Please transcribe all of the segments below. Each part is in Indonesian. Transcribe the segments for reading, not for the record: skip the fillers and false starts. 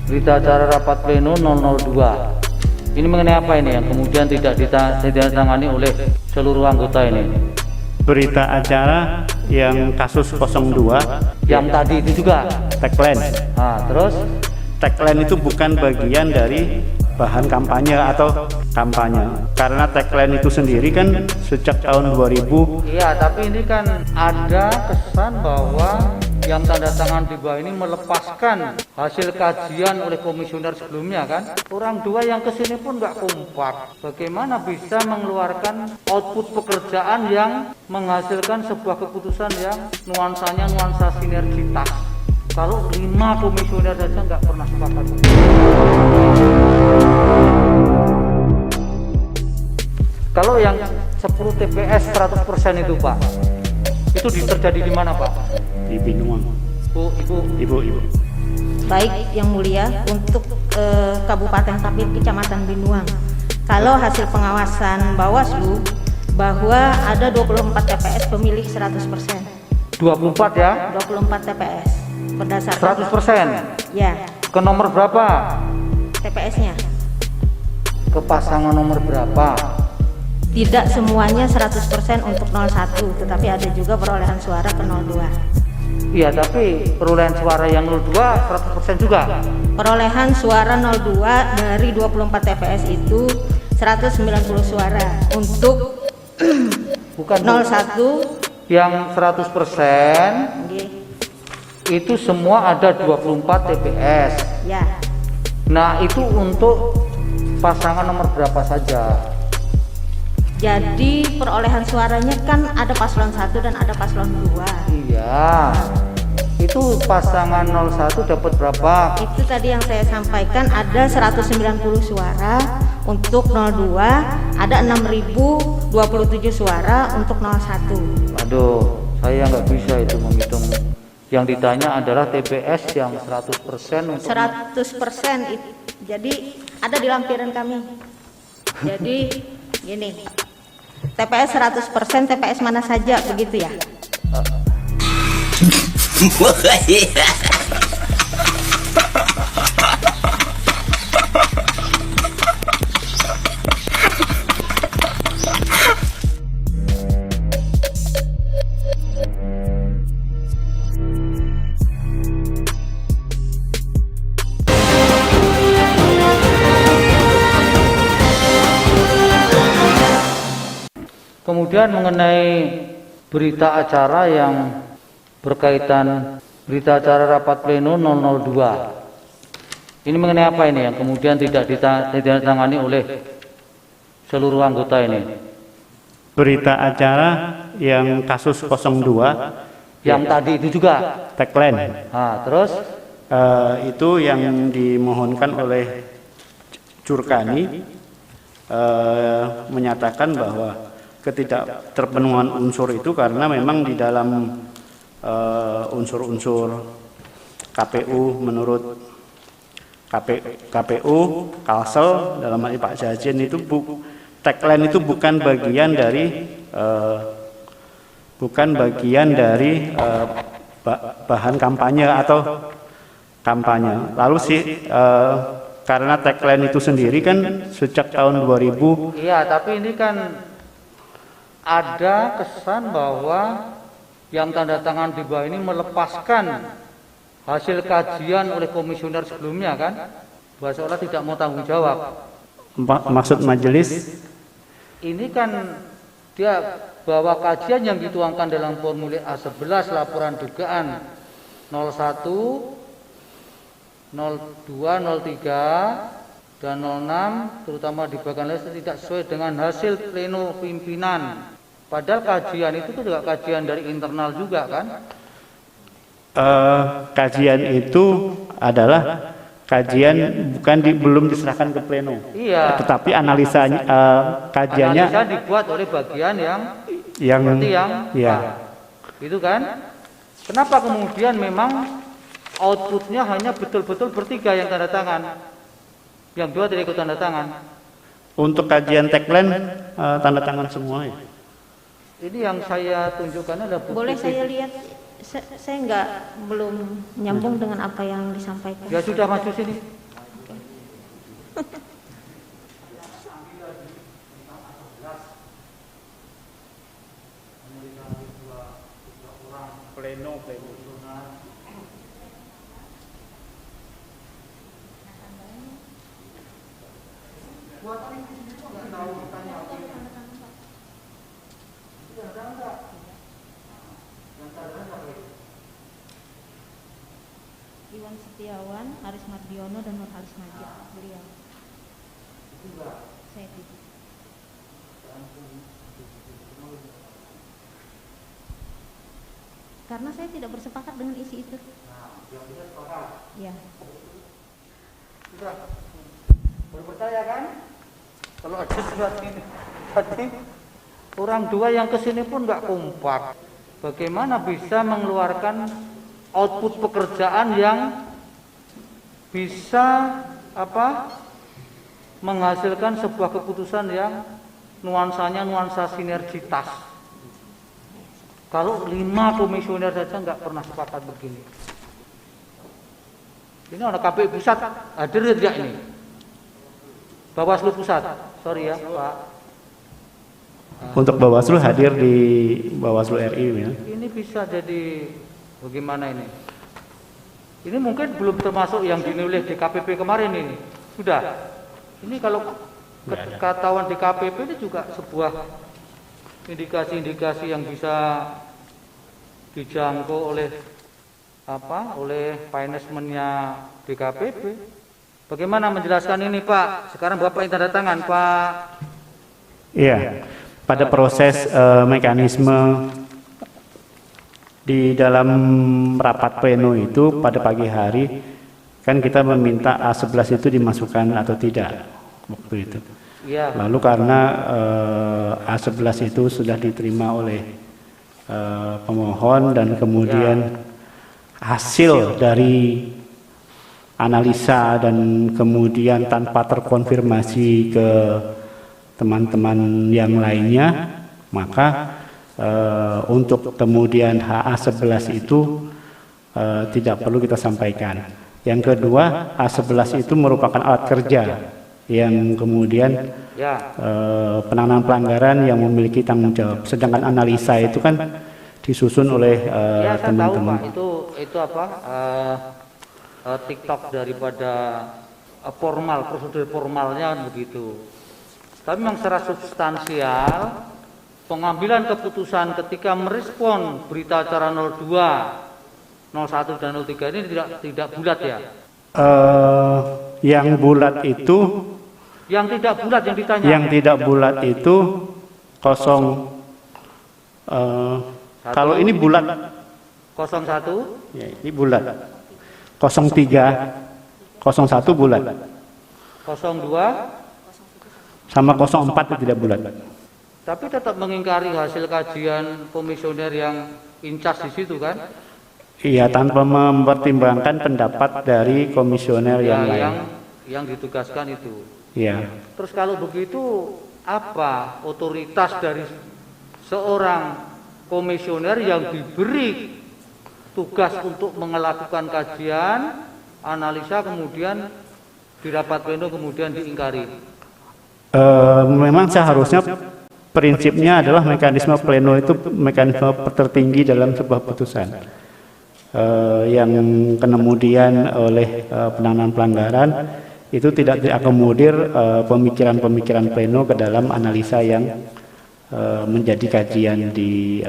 Berita acara rapat pleno 002. Ini mengenai apa ini yang kemudian tidak ditandatangani oleh seluruh anggota ini? Berita acara yang kasus 02 Yang tadi itu juga. tagline. Nah, terus Tagline itu bukan bagian dari bahan kampanye atau kampanye, karena tagline itu sendiri kan sejak tahun 2000. iya, tapi ini kan ada kesan bahwa yang tanda tangan di bawah ini melepaskan hasil kajian oleh komisioner sebelumnya kan. Orang dua yang kesini pun nggak kompak. Bagaimana bisa mengeluarkan output pekerjaan yang menghasilkan sebuah keputusan yang nuansanya nuansa sinergitas? Kalau 5 komisioner saja nggak pernah sepakat. Kalau yang 10 TPS 100% itu Pak, itu terjadi di mana Pak? Di Binuang. Ibu. Baik yang mulia, untuk Kabupaten Tapin, Kecamatan Binuang, kalau hasil pengawasan Bawaslu bahwa ada 24 TPS pemilih 100%. 24 ya? 24 TPS berdasarkan 100%? ya, Ke nomor berapa? TPS-nya. Ke pasangan nomor berapa? Tidak semuanya 100% untuk 01, tetapi ada juga perolehan suara ke 02. Iya, tapi perolehan suara yang 02 100% juga? Perolehan suara 02 dari 24 TPS itu 190 suara. Untuk Bukan 01 yang 100% nggih, itu semua ada 24 TPS. ya. Nah, itu untuk pasangan nomor berapa saja? Jadi perolehan suaranya kan ada paslon 1 dan ada paslon 2. Iya. Itu pasangan 01 dapat berapa? Itu tadi yang saya sampaikan, ada 190 suara. Untuk 02 ada 6.027 suara untuk 01. Aduh, saya nggak bisa itu menghitung. Yang ditanya adalah TPS yang 100% untuk 100% jadi ada di lampiran kami. Jadi gini, TPS 100%, TPS mana saja begitu ya? Kemudian mengenai berita acara yang berkaitan berita acara rapat pleno 002. Ini mengenai apa ini yang kemudian tidak ditandatangani oleh seluruh anggota ini? Berita acara yang kasus 02 Yang tadi itu juga. tagline. Nah, terus Itu yang dimohonkan oleh Curkani, menyatakan bahwa ketidakterpenuhan unsur itu karena memang di dalam unsur-unsur KPU menurut KPU Kalsel dalam hal ini Pak Jajen itu tagline itu bukan bagian dari bahan kampanye atau kampanye. Lalu karena tagline itu sendiri kan sejak tahun 2000. iya, tapi ini kan ada kesan bahwa yang tanda tangan di bawah ini melepaskan hasil kajian oleh komisioner sebelumnya kan, bahasa seolah tidak mau tanggung jawab. Maksud majelis Ini kan dia bahwa kajian yang dituangkan dalam formulir A11 laporan dugaan 01, 02, 03 dan 06 terutama di bagian lain tidak sesuai dengan hasil pleno pimpinan. Padahal kajian itu juga kajian dari internal juga kan? kajian itu adalah kajian belum diserahkan ke pleno. Iya. Tetapi analisanya kajiannya Analisa dibuat oleh bagian yang seperti yang ya. itu kan? Kenapa kemudian memang outputnya hanya betul-betul bertiga yang tanda tangan, yang dua tidak ikut tanda tangan? Untuk kajian tagline tanda tangan semua ya. Ini yang saya tunjukkan adalah bukti Boleh saya lihat Saya nggak belum nyambung dengan apa yang disampaikan. Ya sudah, maju sini. Pleno. Iwan Setiawan, Aris Mardiono, dan Nur Halis Najib. Beliau. Saya tidak. Karena saya tidak bersepakat dengan isi itu. Ya. Sudah. Baru percaya kan? Kalau ada surat ini tadi orang dua yang kesini pun nggak kompak. Bagaimana bisa mengeluarkan output pekerjaan yang bisa menghasilkan sebuah keputusan yang nuansanya nuansa sinergitas. Kalau 5 komisioner saja nggak pernah sepakat begini. Ini ada KPU pusat hadir tidak ini? Bawaslu pusat, sorry ya Pak. Untuk Bawaslu hadir di Bawaslu RI ya. Ini bisa jadi bagaimana ini? Ini mungkin belum termasuk yang dinilai di KPP kemarin ini. Sudah. Ini kalau ketahuan di KPP ini juga sebuah indikasi-indikasi yang bisa dijangkau oleh manajemennya DKPP. Bagaimana menjelaskan ini Pak? Sekarang Bapak yang tanda tangan Pak. Iya, pada proses mekanisme di dalam rapat pleno itu pada pagi hari kan kita meminta A11 itu dimasukkan atau tidak waktu itu. Ya. Lalu karena A11 itu sudah diterima oleh pemohon dan kemudian hasil dari analisa dan kemudian tanpa terkonfirmasi ke teman-teman yang lainnya, maka untuk kemudian HA11 itu tidak perlu kita sampaikan. Yang kedua, A11 itu merupakan alat kerja yang kemudian penanganan pelanggaran yang memiliki tanggung jawab. Sedangkan analisa itu kan disusun oleh teman-teman. Saya tahu Pak, itu TikTok daripada prosedur formalnya begitu. Tapi memang secara substansial pengambilan keputusan ketika merespon berita acara 02, 01 dan 03 ini tidak bulat ya. Yang bulat itu yang tidak bulat yang ditanya. Yang tidak bulat itu kosong. Kalau ini bulat 01 ya, ini bulat. 03 01 bulat. 02 sama 04 itu tidak bulat. Tapi tetap mengingkari hasil kajian komisioner yang incas di situ kan? Iya, tanpa mempertimbangkan pendapat dari komisioner yang lain. Yang ditugaskan itu. Iya. Terus kalau begitu apa otoritas dari seorang komisioner yang diberi tugas untuk melakukan kajian, analisa, kemudian di rapat pleno kemudian diingkari? Memang seharusnya prinsipnya adalah mekanisme pleno itu mekanisme tertinggi dalam sebuah putusan yang kemudian oleh penanganan pelanggaran itu tidak diakomodir pemikiran-pemikiran pleno ke dalam analisa yang menjadi kajian di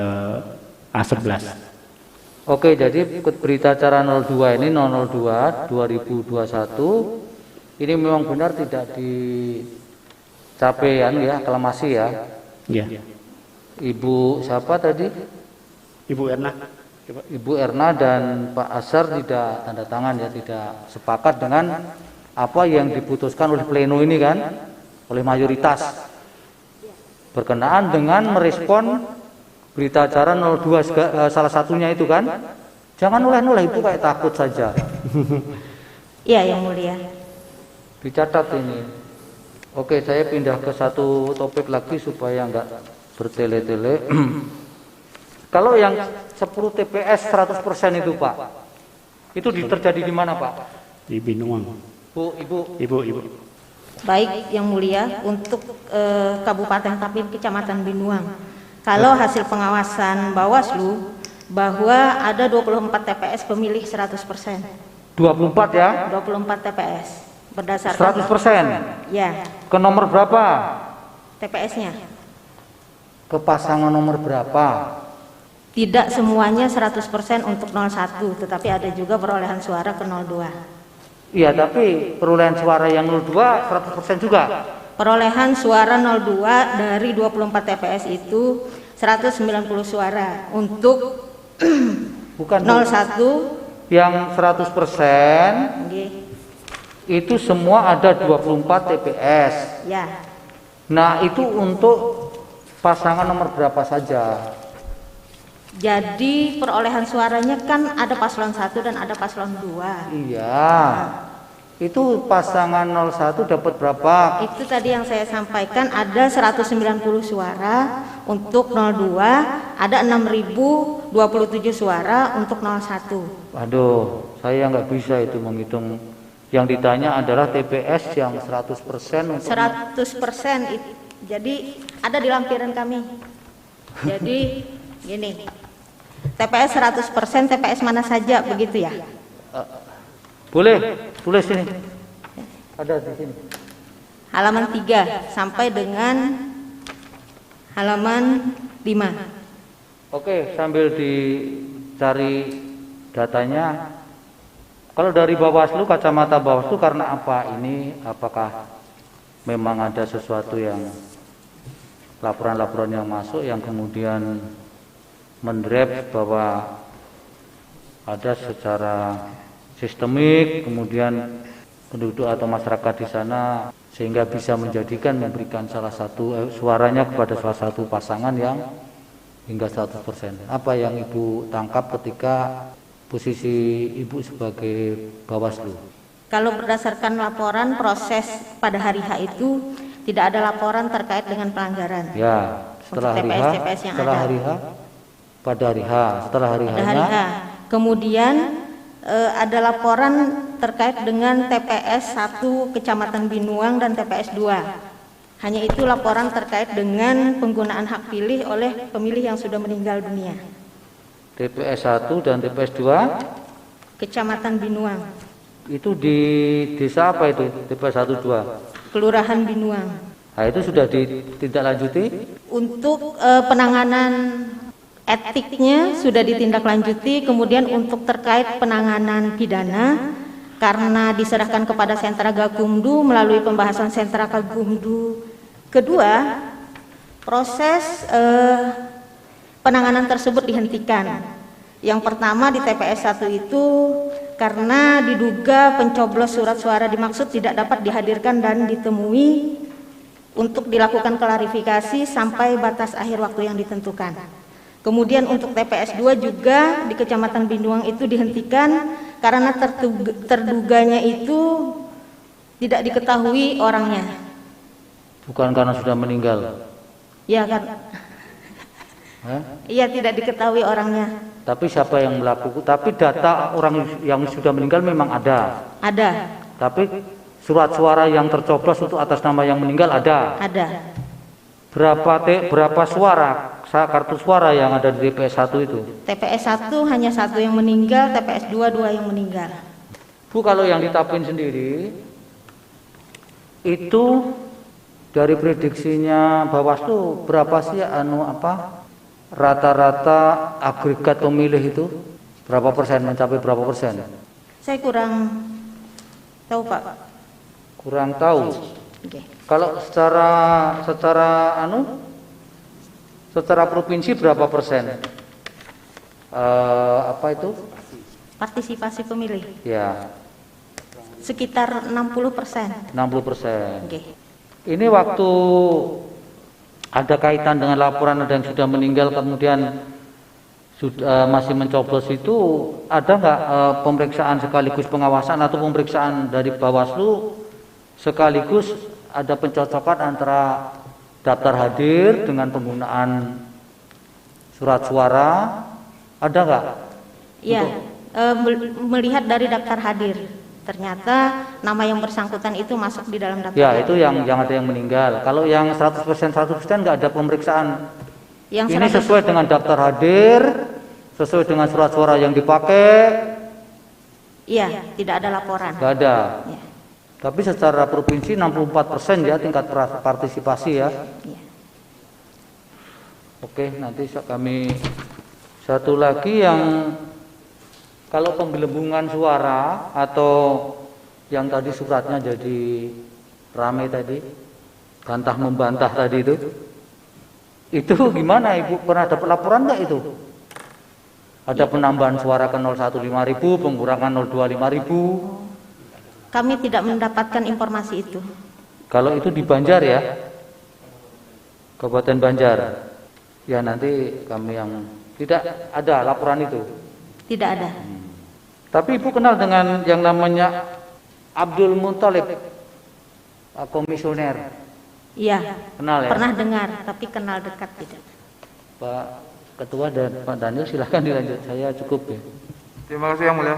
A11. Oke, jadi ikut berita acara 02 ini 002 2021 ini memang benar tidak dicapaian ya, aklamasi ya. Iya. Ibu siapa tadi? Ibu Erna. Ibu Erna dan Pak Asar tidak tanda tangan ya, tidak sepakat dengan apa yang diputuskan oleh pleno ini kan, oleh mayoritas. Berkenaan dengan merespon berita acara 02 salah satunya itu kan. Jangan noleh-noleh itu kayak takut saja. Iya, Yang Mulia. Dicatat ini. Oke, saya pindah ke satu topik lagi supaya enggak bertele-tele. Kalau yang 10 TPS 100% itu Pak, itu terjadi di mana Pak? Di Binuang. Bu, Ibu. Ibu. Baik yang mulia, untuk Kabupaten Tapin Kecamatan Binuang, kalau hasil pengawasan Bawaslu bahwa ada 24 TPS pemilih 100%. 24 ya? 24 TPS berdasarkan 100%. ya Ke nomor berapa? TPS-nya. Ke pasangan nomor berapa? Tidak semuanya 100% untuk 01, tetapi ada juga perolehan suara ke 02. Iya, tapi perolehan suara yang 02 100% juga. Perolehan suara 02 dari 24 TPS itu 190 suara. Untuk Bukan Bu. 01 Yang 100% nggih, itu semua ada 24 TPS. ya. Nah, itu untuk pasangan nomor berapa saja? Jadi perolehan suaranya kan ada paslon 1 dan ada paslon 2. Iya. Itu pasangan 01 dapat berapa? Itu tadi yang saya sampaikan, ada 190 suara untuk 02, ada 6.027 suara untuk 01. Aduh, saya nggak bisa itu menghitung. Yang ditanya adalah TPS yang 100% untuk 100% jadi ada di lampiran kami. Jadi gini, TPS 100%, TPS mana saja begitu ya? Boleh, tulis ini. Ada di sini. Halaman 3 sampai dengan halaman 5. Oke, sambil dicari datanya. Kalau dari Bawaslu, kacamata Bawaslu, karena apa ini? Apakah memang ada sesuatu yang laporan-laporan yang masuk yang kemudian mendrive bahwa ada secara sistemik, kemudian penduduk atau masyarakat di sana sehingga bisa menjadikan memberikan salah satu suaranya kepada salah satu pasangan yang hingga 100%. Apa yang Ibu tangkap ketika posisi Ibu sebagai Bawaslu? Kalau berdasarkan laporan proses pada hari H itu tidak ada laporan terkait dengan pelanggaran. Ya, setelah Untuk hari H, TPS yang setelah ada. hari H, pada hari H, setelah hari Pada hari H-nya, H. Kemudian ada laporan terkait dengan TPS 1 Kecamatan Binuang dan TPS 2. Hanya itu laporan terkait dengan penggunaan hak pilih oleh pemilih yang sudah meninggal dunia. TPS 1 dan TPS 2 Kecamatan Binuang, itu di desa apa itu? TPS 1 2. Kelurahan Binuang. Nah, itu sudah ditindaklanjuti? Untuk penanganan etiknya sudah ditindaklanjuti, kemudian untuk terkait penanganan pidana karena diserahkan kepada Sentra Gakumdu melalui pembahasan Sentra Gakumdu kedua, proses penanganan tersebut dihentikan. Yang pertama di TPS 1 itu karena diduga pencoblos surat suara dimaksud tidak dapat dihadirkan dan ditemui untuk dilakukan klarifikasi sampai batas akhir waktu yang ditentukan. Kemudian untuk TPS 2 juga di Kecamatan Binuang itu dihentikan karena terduganya itu tidak diketahui orangnya. Bukan karena sudah meninggal. Ya kan? Hah? Iya, tidak diketahui orangnya. Tapi siapa yang melakukan? Tapi data orang yang sudah meninggal memang ada. Ada. Tapi surat suara yang tercoblos untuk atas nama yang meninggal ada. Ada. Berapa suara, kartu suara yang ada di TPS 1 itu? TPS 1 hanya 1 yang meninggal, TPS 2 2 yang meninggal. Bu, kalau yang di Tapin sendiri itu dari prediksinya Bawaslu berapa sih rata-rata agregat pemilih itu? Berapa persen, mencapai berapa persen? Saya kurang tahu, Pak. Kurang tahu. Oke. Kalau secara provinsi berapa persen? Partisipasi pemilih Ya, sekitar 60%. 60%. Oke. Ini waktu ada kaitan dengan laporan ada yang sudah meninggal kemudian masih mencoblos itu, ada nggak pemeriksaan sekaligus pengawasan atau pemeriksaan dari Bawaslu sekaligus ada pencocokan antara daftar hadir dengan penggunaan surat suara, ada nggak? Iya, melihat dari daftar hadir, ternyata nama yang bersangkutan itu masuk di dalam daftar Ya, hadir. itu yang ada yang meninggal. Kalau yang 100% nggak ada pemeriksaan. Yang Ini sesuai dengan daftar hadir, sesuai dengan surat suara yang dipakai, Iya, tidak ada laporan. nggak ada. Ya, Tapi secara provinsi 64% ya tingkat partisipasi ya. ya. Oke, nanti kami satu lagi yang kalau penggelembungan suara atau yang tadi suratnya jadi rame tadi, bantah membantah tadi itu gimana Ibu? Pernah dapat laporan nggak itu? Ada penambahan suara ke 015.000, pengurangan 025.000. Kami tidak mendapatkan informasi itu. Kalau itu di Banjar ya, Kabupaten Banjar. Ya nanti kami yang tidak ada laporan itu. Tidak ada. Tapi Ibu kenal dengan yang namanya Abdul Muthalib, komisioner. Iya, Kenal ya? pernah dengar, tapi kenal dekat tidak. Pak Ketua dan Pak Daniel silahkan dilanjut. Saya cukup ya. Terima kasih Yang Mulia.